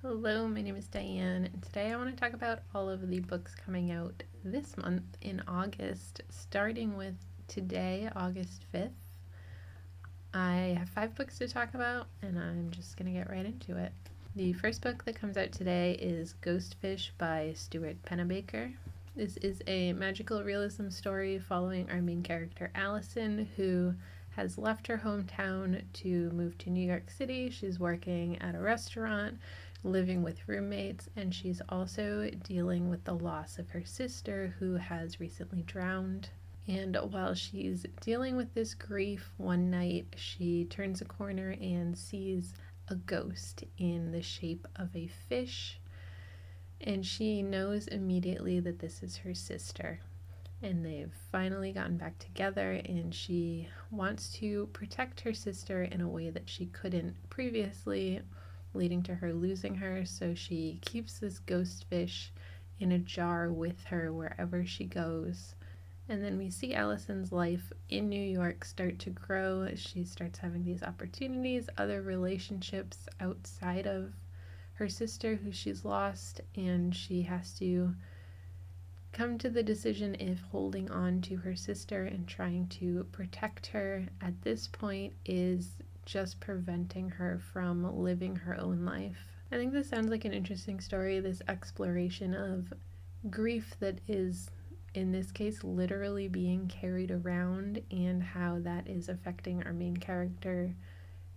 Hello, my name is Diane, and today I want to talk about all of the books coming out this month in August, starting with today, August 5th. I have 5 books to talk about, and I'm just going to get right into it. The first book that comes out today is Ghostfish by Stuart Pennebaker. This is a magical realism story following our main character, Allison, who has left her hometown to move to New York City. She's working at a restaurant, living with roommates, and she's also dealing with the loss of her sister, who has recently drowned. And while she's dealing with this grief, one night she turns a corner and sees a ghost in the shape of a fish, and she knows immediately that this is her sister. And they've finally gotten back together, and she wants to protect her sister in a way that she couldn't previously, leading to her losing her. So she keeps this ghost fish in a jar with her wherever she goes. And then we see Allison's life in New York start to grow. She starts having these opportunities, other relationships outside of her sister who she's lost, and she has to come to the decision if holding on to her sister and trying to protect her at this point is just preventing her from living her own life. I think this sounds like an interesting story, this exploration of grief that is, in this case, literally being carried around, and how that is affecting our main character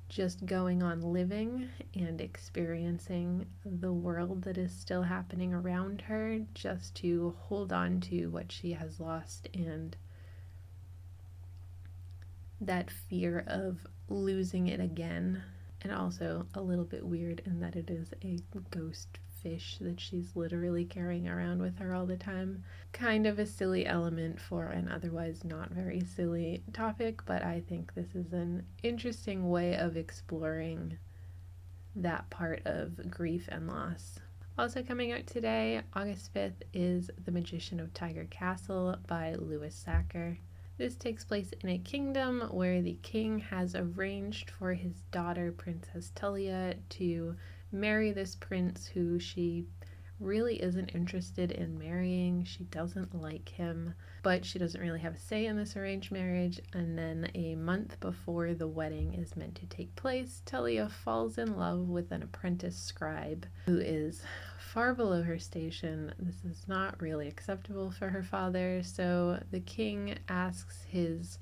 just going on living and experiencing the world that is still happening around her, just to hold on to what she has lost, and that fear of losing it again. And also a little bit weird in that it is a ghost fish that she's literally carrying around with her all the time. Kind of a silly element for an otherwise not very silly topic, but I think this is an interesting way of exploring that part of grief and loss. Also coming out today, August 5th, is The Magician of Tiger Castle by Louis Sachar. This takes place in a kingdom where the king has arranged for his daughter, Princess Tulia, to marry this prince who she really isn't interested in marrying. She doesn't like him, but she doesn't really have a say in this arranged marriage. And then a month before the wedding is meant to take place, Tulia falls in love with an apprentice scribe who is far below her station. This is not really acceptable for her father, so the king asks his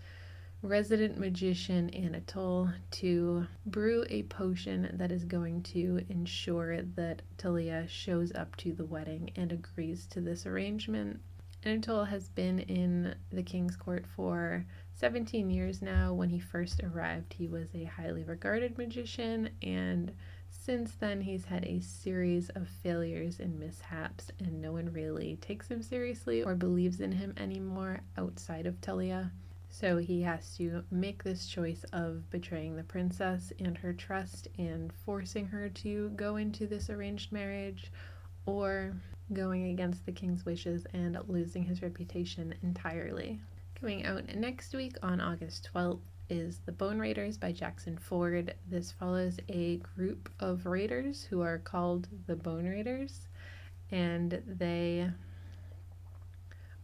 resident magician Anatole to brew a potion that is going to ensure that Talia shows up to the wedding and agrees to this arrangement. Anatole has been in the king's court for 17 years now. When he first arrived, he was a highly regarded magician, and since then he's had a series of failures and mishaps, and no one really takes him seriously or believes in him anymore outside of Talia. So he has to make this choice of betraying the princess and her trust and forcing her to go into this arranged marriage, or going against the king's wishes and losing his reputation entirely. Coming out next week on August 12th is The Bone Raiders by Jackson Ford. This follows a group of raiders who are called the Bone Raiders, and they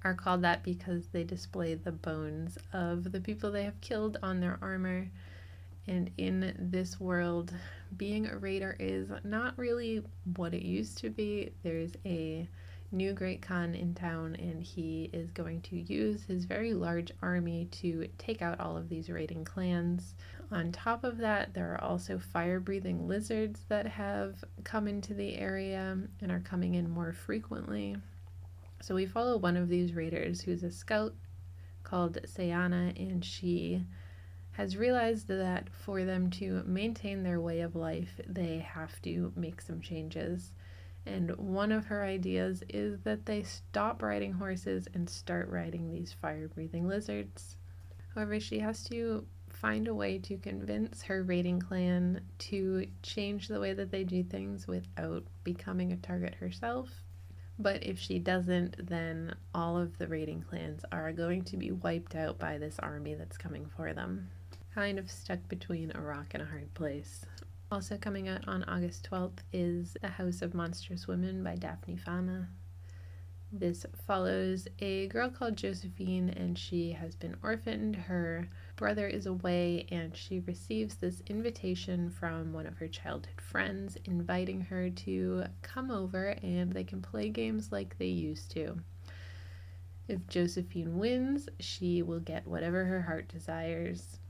are called that because they display the bones of the people they have killed on their armor. And in this world, being a raider is not really what it used to be. There's a new Great Khan in town, and he is going to use his very large army to take out all of these raiding clans. On top of that, there are also fire-breathing lizards that have come into the area and are coming in more frequently. So we follow one of these raiders who's a scout called Sayana, and she has realized that for them to maintain their way of life, they have to make some changes. And one of her ideas is that they stop riding horses and start riding these fire-breathing lizards. However, she has to find a way to convince her raiding clan to change the way that they do things without becoming a target herself. But if she doesn't, then all of the raiding clans are going to be wiped out by this army that's coming for them. Kind of stuck between a rock and a hard place. Also coming out on August 12th is A House of Monstrous Women by Daphne Fama. This follows a girl called Josephine, and she has been orphaned. Her brother is away, and she receives this invitation from one of her childhood friends inviting her to come over and they can play games like they used to. If Josephine wins, she will get whatever her heart desires.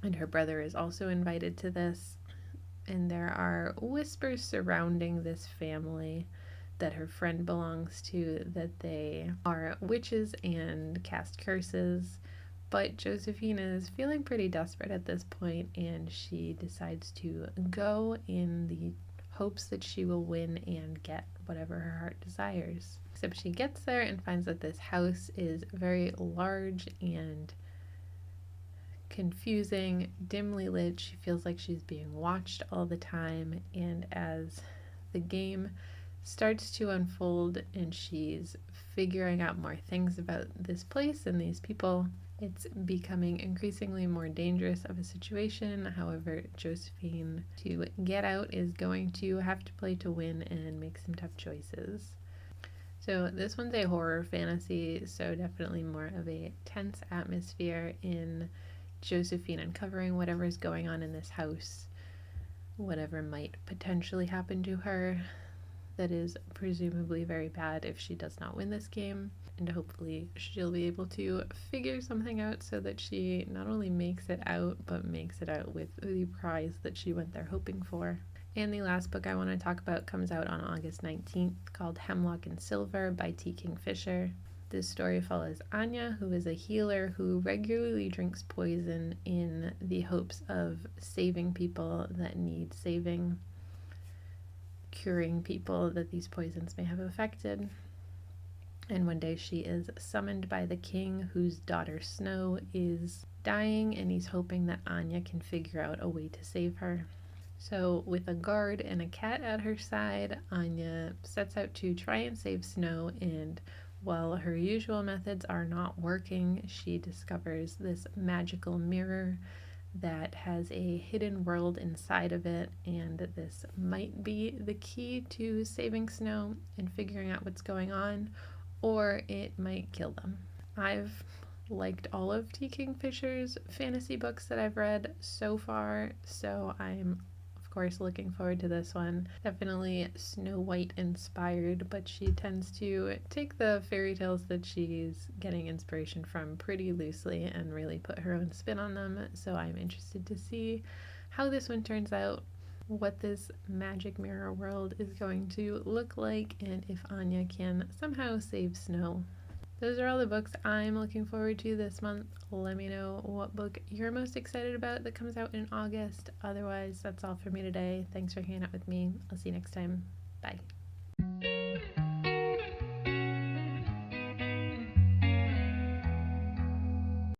And her brother is also invited to this. And there are whispers surrounding this family that her friend belongs to, that they are witches and cast curses. But Josephine is feeling pretty desperate at this point, and she decides to go in the hopes that she will win and get whatever her heart desires. Except she gets there and finds that this house is very large and confusing, dimly lit. She feels like she's being watched all the time, and as the game starts to unfold and she's figuring out more things about this place and these people, it's becoming increasingly more dangerous of a situation. However, Josephine, to get out, is going to have to play to win and make some tough choices. So this one's a horror fantasy, so definitely more of a tense atmosphere in Josephine uncovering whatever is going on in this house, whatever might potentially happen to her that is presumably very bad if she does not win this game, and hopefully she'll be able to figure something out so that she not only makes it out, but makes it out with the prize that she went there hoping for. And the last book I want to talk about comes out on August 19th, called Hemlock and Silver by T. Kingfisher. This story follows Anya, who is a healer who regularly drinks poison in the hopes of saving people that need saving, curing people that these poisons may have affected. And one day she is summoned by the king, whose daughter Snow is dying, and he's hoping that Anya can figure out a way to save her. So with a guard and a cat at her side, Anya sets out to try and save Snow, and while her usual methods are not working, she discovers this magical mirror that has a hidden world inside of it, and this might be the key to saving Snow and figuring out what's going on, or it might kill them. I've liked all of T. Kingfisher's fantasy books that I've read so far, so I'm of course looking forward to this one. Definitely Snow White inspired, but she tends to take the fairy tales that she's getting inspiration from pretty loosely and really put her own spin on them, so I'm interested to see how this one turns out, what this magic mirror world is going to look like, and if Anya can somehow save Snow. Those are all the books I'm looking forward to this month. Let me know what book you're most excited about that comes out in August. Otherwise, that's all for me today. Thanks for hanging out with me. I'll see you next time. Bye.